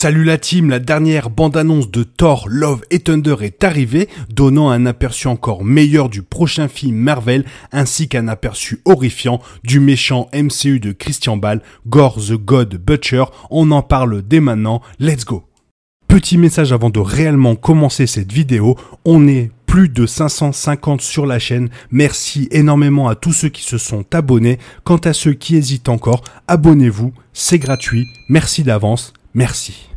Salut la team, la dernière bande-annonce de Thor, Love and Thunder est arrivée, donnant un aperçu encore meilleur du prochain film Marvel, ainsi qu'un aperçu horrifiant du méchant MCU de Christian Bale, Gore the God Butcher. On en parle dès maintenant, let's go. Petit message avant de réellement commencer cette vidéo, on est plus de 550 sur la chaîne, merci énormément à tous ceux qui se sont abonnés. Quant à ceux qui hésitent encore, abonnez-vous, c'est gratuit, merci d'avance, merci.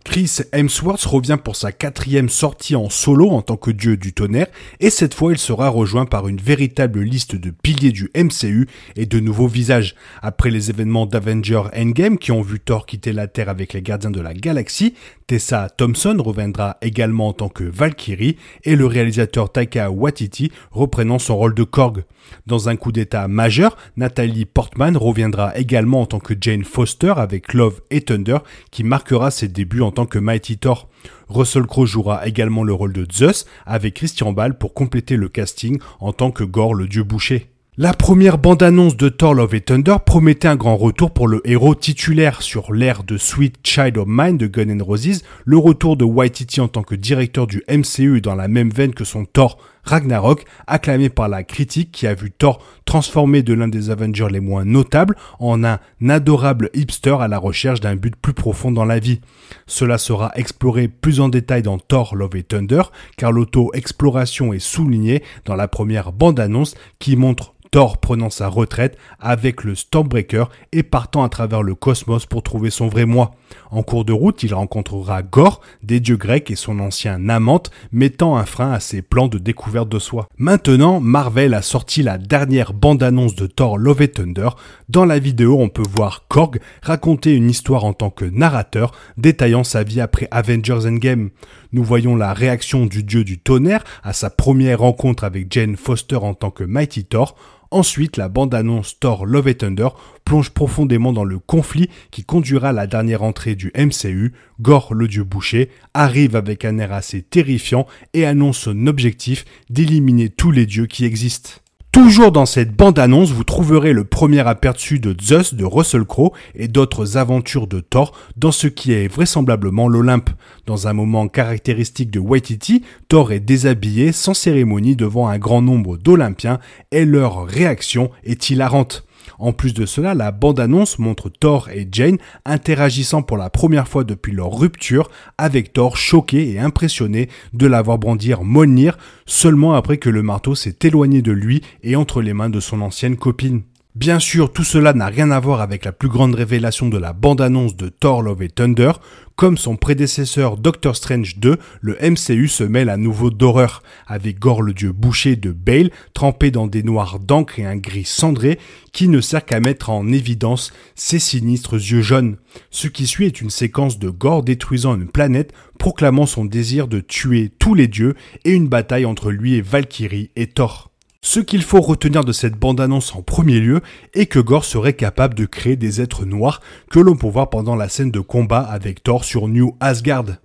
Chris Hemsworth revient pour sa 4e sortie en solo en tant que dieu du tonnerre et cette fois il sera rejoint par une véritable liste de piliers du MCU et de nouveaux visages. Après les événements d'Avengers Endgame qui ont vu Thor quitter la Terre avec les Gardiens de la Galaxie, Tessa Thompson reviendra également en tant que Valkyrie et le réalisateur Taika Waititi reprenant son rôle de Korg. Dans un coup d'état majeur, Natalie Portman reviendra également en tant que Jane Foster avec Love and Thunder qui marquera ses débuts en tant que Mighty Thor. Russell Crowe jouera également le rôle de Zeus avec Christian Bale pour compléter le casting en tant que Gore le dieu boucher. La première bande-annonce de Thor Love and Thunder promettait un grand retour pour le héros titulaire sur l'ère de Sweet Child of Mine de Guns N' Roses, le retour de Waititi en tant que directeur du MCU dans la même veine que son Thor Ragnarok, acclamé par la critique qui a vu Thor transformé de l'un des Avengers les moins notables en un adorable hipster à la recherche d'un but plus profond dans la vie. Cela sera exploré plus en détail dans Thor Love and Thunder, car l'auto-exploration est soulignée dans la première bande-annonce qui montre Thor prenant sa retraite avec le Stormbreaker et partant à travers le cosmos pour trouver son vrai moi. En cours de route, il rencontrera Gore, des dieux grecs et son ancien amante, mettant un frein à ses plans de découverte de soi. Maintenant, Marvel a sorti la dernière bande-annonce de Thor Love and Thunder. Dans la vidéo, on peut voir Korg raconter une histoire en tant que narrateur, détaillant sa vie après Avengers Endgame. Nous voyons la réaction du dieu du tonnerre à sa première rencontre avec Jane Foster en tant que Mighty Thor. Ensuite, la bande-annonce Thor Love and Thunder plonge profondément dans le conflit qui conduira à la dernière entrée du MCU. Gore, le dieu boucher, arrive avec un air assez terrifiant et annonce son objectif d'éliminer tous les dieux qui existent. Toujours dans cette bande-annonce, vous trouverez le premier aperçu de Zeus de Russell Crowe et d'autres aventures de Thor dans ce qui est vraisemblablement l'Olympe. Dans un moment caractéristique de Waititi, Thor est déshabillé sans cérémonie devant un grand nombre d'Olympiens et leur réaction est hilarante. En plus de cela, la bande-annonce montre Thor et Jane interagissant pour la première fois depuis leur rupture, avec Thor choqué et impressionné de la voir brandir Mjolnir seulement après que le marteau s'est éloigné de lui et entre les mains de son ancienne copine. Bien sûr, tout cela n'a rien à voir avec la plus grande révélation de la bande-annonce de Thor Love and Thunder. Comme son prédécesseur Doctor Strange 2, le MCU se mêle à nouveau d'horreur, avec Gore le dieu boucher de Bale, trempé dans des noirs d'encre et un gris cendré, qui ne sert qu'à mettre en évidence ses sinistres yeux jaunes. Ce qui suit est une séquence de Gore détruisant une planète, proclamant son désir de tuer tous les dieux, et une bataille entre lui et Valkyrie et Thor. Ce qu'il faut retenir de cette bande-annonce en premier lieu est que Gore serait capable de créer des êtres noirs que l'on peut voir pendant la scène de combat avec Thor sur New Asgard.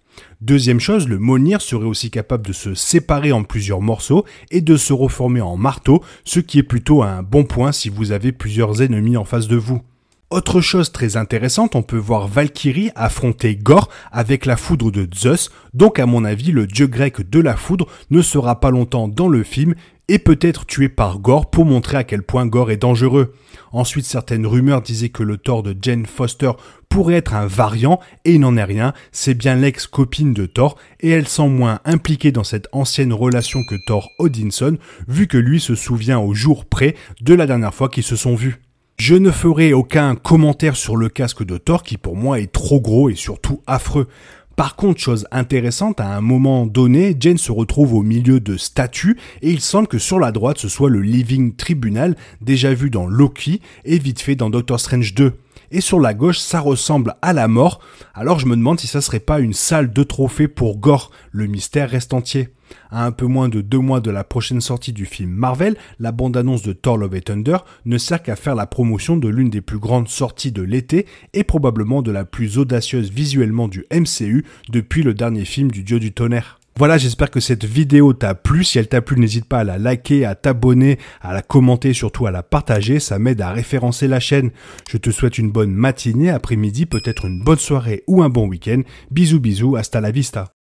Deuxième chose, le Mjolnir serait aussi capable de se séparer en plusieurs morceaux et de se reformer en marteau, ce qui est plutôt un bon point si vous avez plusieurs ennemis en face de vous. Autre chose très intéressante, on peut voir Valkyrie affronter Gore avec la foudre de Zeus, donc à mon avis le dieu grec de la foudre ne sera pas longtemps dans le film et peut-être tué par Gore pour montrer à quel point Gore est dangereux. Ensuite, certaines rumeurs disaient que le Thor de Jane Foster pourrait être un variant et il n'en est rien, c'est bien l'ex-copine de Thor et elle semble moins impliquée dans cette ancienne relation que Thor Odinson vu que lui se souvient au jour près de la dernière fois qu'ils se sont vus. Je ne ferai aucun commentaire sur le casque de Thor qui pour moi est trop gros et surtout affreux. Par contre, chose intéressante, à un moment donné, Jane se retrouve au milieu de statues et il semble que sur la droite ce soit le Living Tribunal, déjà vu dans Loki et vite fait dans Doctor Strange 2. Et sur la gauche, ça ressemble à la mort, alors je me demande si ça serait pas une salle de trophées pour Gore, le mystère reste entier. À un peu moins de 2 mois de la prochaine sortie du film Marvel, la bande-annonce de Thor Love and Thunder ne sert qu'à faire la promotion de l'une des plus grandes sorties de l'été et probablement de la plus audacieuse visuellement du MCU depuis le dernier film du dieu du tonnerre. Voilà, j'espère que cette vidéo t'a plu. Si elle t'a plu, n'hésite pas à la liker, à t'abonner, à la commenter, surtout à la partager. Ça m'aide à référencer la chaîne. Je te souhaite une bonne matinée, après-midi, peut-être une bonne soirée ou un bon week-end. Bisous bisous, hasta la vista.